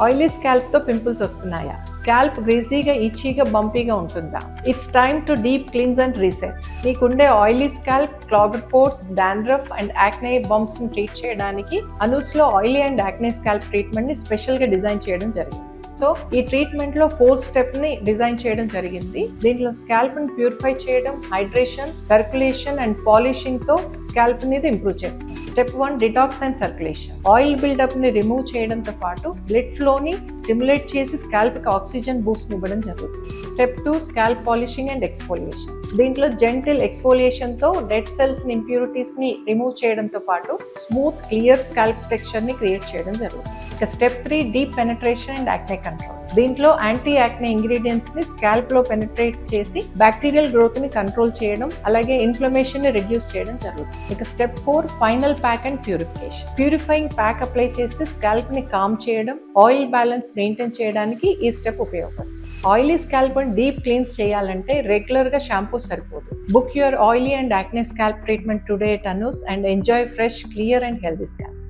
Oily scalp తో pimples వస్తున్నాయా? Scalp గ్రీజీగా, ఇచీగా, బంపీగా ఉంటుందా? It's time to deep cleanse and reset. మీకుండే oily scalp, clogged pores, dandruff and acne bumps ని ట్రీట్ చేయడానికి అనూస్ లో oily and acne scalp treatment ని స్పెషల్ గా డిజైన్ చేయడం జరిగింది. సో ఈ ట్రీట్మెంట్ లో 4 స్టెప్ ని డిజైన్ చేయడం జరిగింది. దీంట్లో స్కాల్ప్ ని ప్యూరిఫై చేయడం, హైడ్రేషన్, సర్క్యులేషన్ అండ్ పాలిషింగ్ తో స్కాల్ప్ అనేది ఇంప్రూవ్ చేస్తుంది. Step 1 detox and circulation. Oil buildup ని రిమూవ్ చేయడంతో పాటు బ్లడ్ ఫ్లో ని స్టిమ్యులేట్ చేసి స్కాల్ప్ కి ఆక్సిజన్ బూస్ట్ ఇవ్వడం జరుగుతుంది. Step 2 scalp polishing and exfoliation. దీంట్లో జెంటిల్ ఎక్స్ఫోలియేషన్ తో డెడ్ సెల్స్ ని, ఇంప్యూరిటీస్ ని రిమూవ్ చేయడంతో పాటు స్మూత్ క్లియర్ స్కాల్ప్ టెక్స్చర్ ని క్రియేట్ చేయడం జరుగుతుంది. ఇక step 3 deep penetration and acne control. దీంట్లో యాంటీ యాక్నే ఇంగ్రీడియంట్స్ ని స్కాల్ప్ లో పెనట్రేట్ చేసి బ్యాక్టీరియల్ గ్రోత్ ని కంట్రోల్ చేయడం, అలాగే ఇన్ఫ్లమేషన్ ని రిడ్యూస్ చేయడం జరుగుతుంది. ఇక step 4 final pack and purification. Purifying pack apply చేసి స్కాల్ప్ ని కామ్ చేయడం, ఆయిల్ బ్యాలెన్స్ మెయింటైన్ చేయడానికి ఈ స్టెప్ ఉపయోగపడుతుంది. ఆయిలీ స్కాల్ప్ ని డీప్ క్లీన్స్ చేయాలంటే రెగ్యులర్ గా షాంపూ సరిపోదు. Book your oily and acne scalp treatment today at Anus and enjoy fresh, clear and healthy scalp.